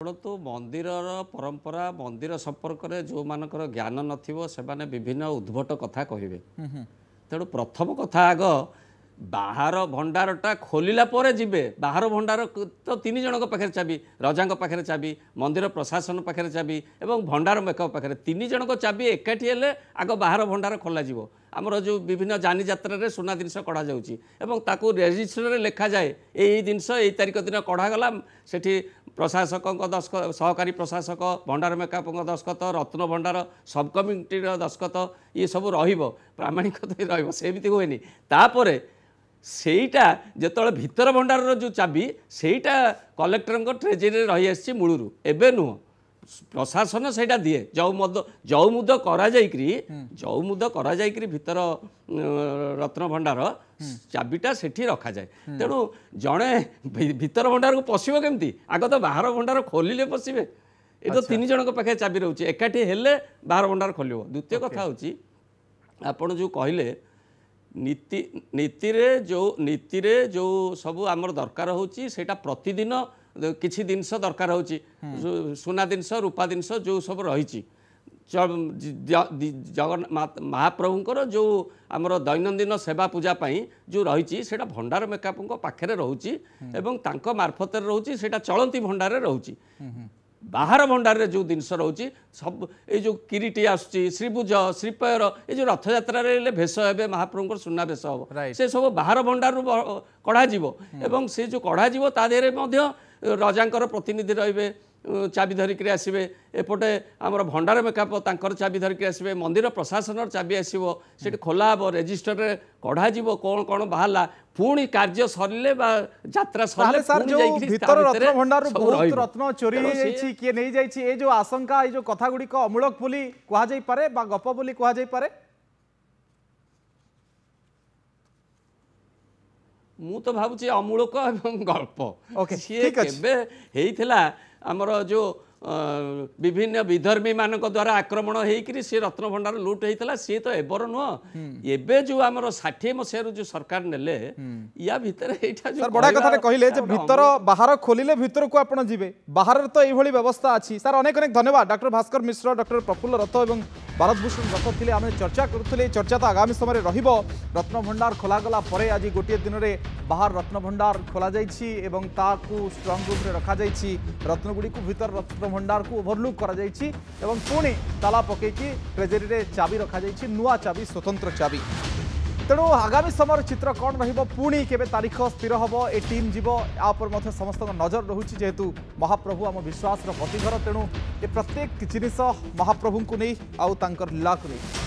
आपण तो मंदिर परंपरा मंदिर संपर्क में जो मानकर ज्ञान नथिबो से माने विभिन्न उद्भट कथा कहिबे तेणु प्रथम कथा आग बाहर भंडारटा खोलिला परे जिबे बाहर भंडार तो तीन जन पाखे चाबी रजा पाखे चाबी मंदिर प्रशासन पाखे चाबी एवं भंडार मेकअप पाखे तीन जन चाबी एकाठी हेले आग बाहर भंडार खोल आमर जो विभिन्न जानी यात्रा सुना जिनस कढ़ा जाऊँ रेजिस्टर लेखा जाए यही जिनस यही तारीख दिन कढ़ागला से प्रशासक दस्खत सहकारी प्रशासक भंडार मेकअप दस्खत रत्न भंडार सब कमिटी दस्खत ये सब प्रामाणिकता रही हुए तापर सेटा जिते भितर भंडार जो चाबी सेटा कलेक्टर ट्रेजरी रही आसी मूलू एवं नुह प्रशासन से दिए जौमुद करा भितर रत्न भंडार चाबीटा सेठी रखा जाए तेणु जड़े भितर भंडार को पशिब केमती आग तो बाहर भंडार खोलिले पशिबे ये तो तीन जन पाखे चाबी रोचे एकाठी हेले बाहर भंडार खोल द्वितीय कथा होची आपण जो कहले नीति जो सब आमर दरकार होची सेटा प्रतिदिन किछि जिनस दरकार होची सुना जिनस रूपा जिनस जो सब रही जगन महाप्रभुंकर जो आमर दैनंदिन सेवा पूजा पाई जो रही सेटा भंडार मेकअप पाखे रोची एवं तांको मार्फत रोची सेटा चलती भंडार रोची बाहर भंडार जो जिनस रोची सब ये जो किरीटी आसुची श्रीभुज श्रीपयर ये जो रथ यात्रा भेष हे महाप्रभुंकर सुना भेष हम से सब बाहर भंडार कढ़ा से जो कढ़ा ता देहरे रजांकर प्रतिनिधि रहिबे चाबी धरिक आसबे एपटे आमर भंडार मेकअप तांकर चाबी धरिक आसबे मंदिर प्रशासन चाबी आसो से खोला हम रेजिस्टर कढ़ा कौन कौन बाहर पुणी कार्य सरले यात्रा रत्न चोरी किए नहीं जाइए जो आशंका ये जो कथा गुड़िक अमूलक बोली कहुपे गप बोली कहुपे मु तो भावुची अमूलक एवं गल्प सी आमर जो विभिन्न विधर्मी मान द्वारा आक्रमण होकर सी रत्न भंडार लुट होता सी तो एबर नुह एबे जो आमर 60 मसीह जो सरकार नेले या भितर बड़ा कथा कहले भीतर बाहर खोलिले भीतर को आपण जीवे बाहर तो यही व्यवस्था अच्छी सर अनेक अनेक धन्यवाद डॉक्टर भास्कर मिश्र डॉक्टर प्रफुल्ल रथ और भारतभूषण रथ थे आम चर्चा करुले चर्चा तो आगामी समय रत्न भंडार खोलागला आज गोटे दिन में बाहर रत्न भंडार खोल स्ट्रंग रूम रखा रत्नगुड़ी को भीतर रत्न भंडार को ओभरलुक करा जायछि एवं पुणी ताला पकईकि ट्रेजरी रे चाबी रखा जायछि नुआ चाबी स्वतंत्र चाबी तेणु आगामी समय चित्र कौन रहिबो पुणी केबे तारीख स्थिर हबो ए टीम जीवो आ पर मथे समस्त नजर रहुछि जेहेतु महाप्रभु आम विश्वास रो प्रतिघर तेणु ए प्रत्येक जिनिस महाप्रभु को नहीं आउ तांकर लीला को नहीं।